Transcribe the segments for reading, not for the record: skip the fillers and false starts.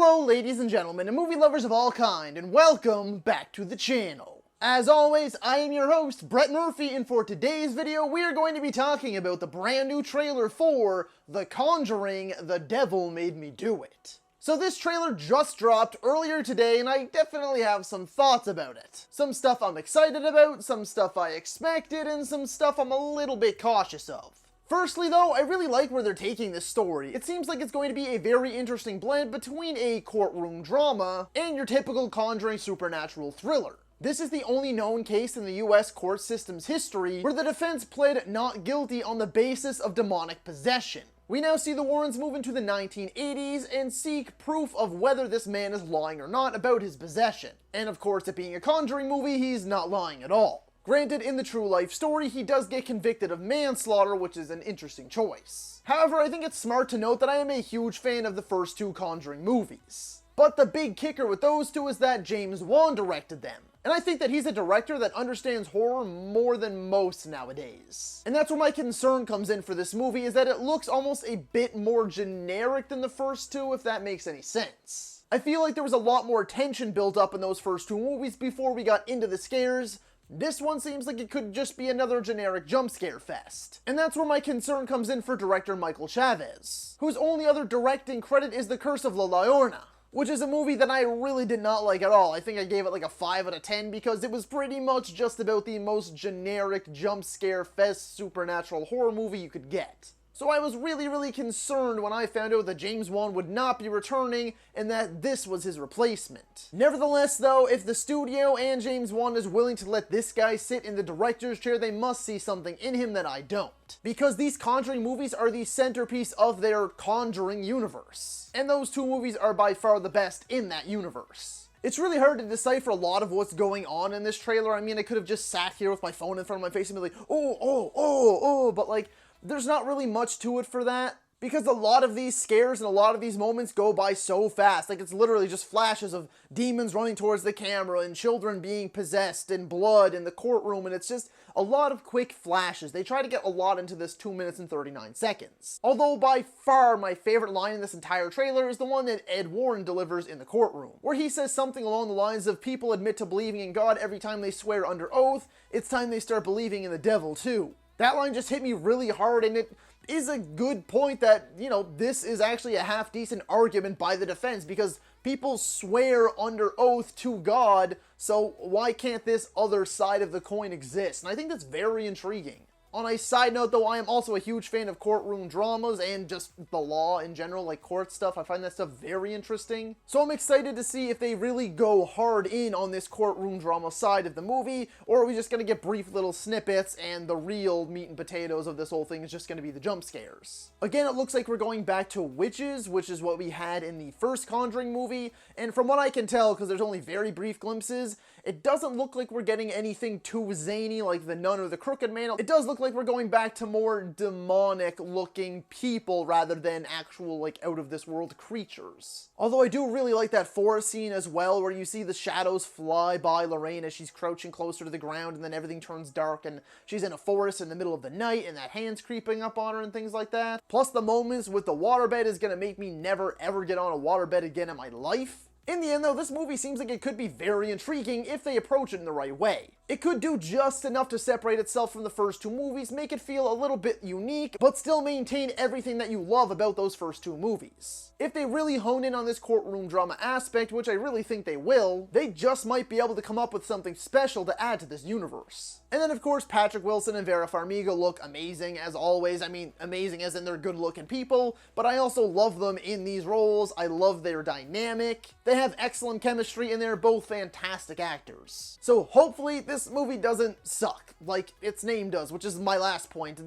Hello ladies and gentlemen and movie lovers of all kind, and welcome back to the channel. As always, I am your host, Brett Murphy, and for today's video we are going to be talking about the brand new trailer for The Conjuring, The Devil Made Me Do It. So this trailer just dropped earlier today and I definitely have some thoughts about it. Some stuff I'm excited about, some stuff I expected, and some stuff I'm a little bit cautious of. Firstly though, I really like where they're taking this story. It seems like it's going to be a very interesting blend between a courtroom drama and your typical Conjuring supernatural thriller. This is the only known case in the US court system's history where the defense pled not guilty on the basis of demonic possession. We now see the Warrens move into the 1980s and seek proof of whether this man is lying or not about his possession. And of course, it being a Conjuring movie, he's not lying at all. Granted, in the true life story, he does get convicted of manslaughter, which is an interesting choice. However, I think it's smart to note that I am a huge fan of the first two Conjuring movies. But the big kicker with those two is that James Wan directed them. And I think that he's a director that understands horror more than most nowadays. And that's where my concern comes in for this movie, is that it looks almost a bit more generic than the first two, if that makes any sense. I feel like there was a lot more tension built up in those first two movies before we got into the scares. This one seems like it could just be another generic jump scare fest. And that's where my concern comes in for director Michael Chavez, whose only other directing credit is The Curse of La Llorona, which is a movie that I really did not like at all. I think I gave it like a 5 out of 10 because it was pretty much just about the most generic jump scare fest supernatural horror movie you could get. So I was really concerned when I found out that James Wan would not be returning and that this was his replacement. Nevertheless though, if the studio and James Wan is willing to let this guy sit in the director's chair, they must see something in him that I don't. Because these Conjuring movies are the centerpiece of their Conjuring universe. And those two movies are by far the best in that universe. It's really hard to decipher a lot of what's going on in this trailer. I mean, I could have just sat here with my phone in front of my face and be like, oh, but like, there's not really much to it for that, because a lot of these scares and a lot of these moments go by so fast. Like, it's literally just flashes of demons running towards the camera and children being possessed and blood in the courtroom, and it's just a lot of quick flashes. They try to get a lot into this 2 minutes and 39 seconds. Although by far my favorite line in this entire trailer is the one that Ed Warren delivers in the courtroom, where he says something along the lines of, people admit to believing in God every time they swear under oath, it's time they start believing in the devil too. That line just hit me really hard, and it is a good point that, you know, this is actually a half-decent argument by the defense, because people swear under oath to God, so why can't this other side of the coin exist? And I think that's very intriguing. On a side note though, I am also a huge fan of courtroom dramas and just the law in general, like court stuff. I find that stuff very interesting. So I'm excited to see if they really go hard in on this courtroom drama side of the movie, or are we just going to get brief little snippets and the real meat and potatoes of this whole thing is just going to be the jump scares. Again, it looks like we're going back to witches, which is what we had in the first Conjuring movie, and from what I can tell, because there's only very brief glimpses, it doesn't look like we're getting anything too zany like the Nun or the Crooked Man. It does look like we're going back to more demonic looking people rather than actual like out of this world creatures. Although I do really like that forest scene as well, where you see the shadows fly by Lorraine as she's crouching closer to the ground, and then everything turns dark and she's in a forest in the middle of the night and that hand's creeping up on her and things like that. Plus the moments with the waterbed is gonna make me never ever get on a waterbed again in my life. In the end though, this movie seems like it could be very intriguing if they approach it in the right way. It could do just enough to separate itself from the first two movies, make it feel a little bit unique, but still maintain everything that you love about those first two movies. If they really hone in on this courtroom drama aspect, which I really think they will, they just might be able to come up with something special to add to this universe. And then of course Patrick Wilson and Vera Farmiga look amazing as always. I mean, amazing as in they're good looking people, but I also love them in these roles. I love their dynamic. They have excellent chemistry and they're both fantastic actors. So hopefully this movie doesn't suck like its name does, which is my last point.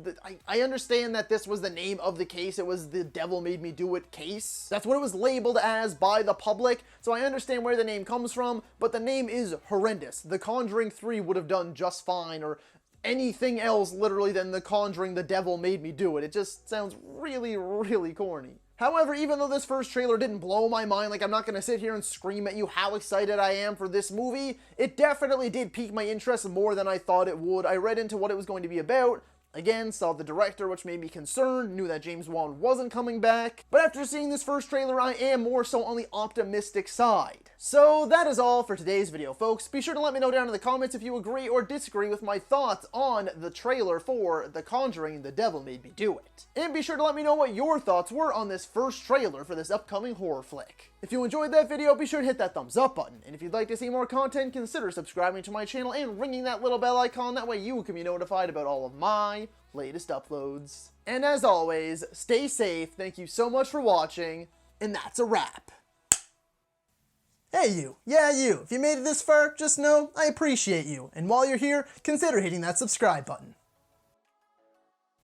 I understand that this was the name of the case. It was the Devil Made Me Do It case. That's what it was labeled as by the public, so I understand where the name comes from, but the name is horrendous. The Conjuring 3 would have done just fine, or anything else literally than The Conjuring, The Devil Made Me Do It. It just sounds really corny. However, even though this first trailer didn't blow my mind, like I'm not going to sit here and scream at you how excited I am for this movie, it definitely did pique my interest more than I thought it would. I read into what it was going to be about, Again, saw the director, which made me concerned, knew that James Wan wasn't coming back, but after seeing this first trailer, I am more so on the optimistic side. So that is all for today's video, folks. Be sure to let me know down in the comments if you agree or disagree with my thoughts on the trailer for The Conjuring, The Devil Made Me Do It. And be sure to let me know what your thoughts were on this first trailer for this upcoming horror flick. If you enjoyed that video, be sure to hit that thumbs up button, and if you'd like to see more content, consider subscribing to my channel and ringing that little bell icon, that way you can be notified about all of my latest uploads. And as always, stay safe, thank you so much for watching, and that's a wrap. Hey you, yeah you, if you made it this far, just know I appreciate you, and while you're here, consider hitting that subscribe button.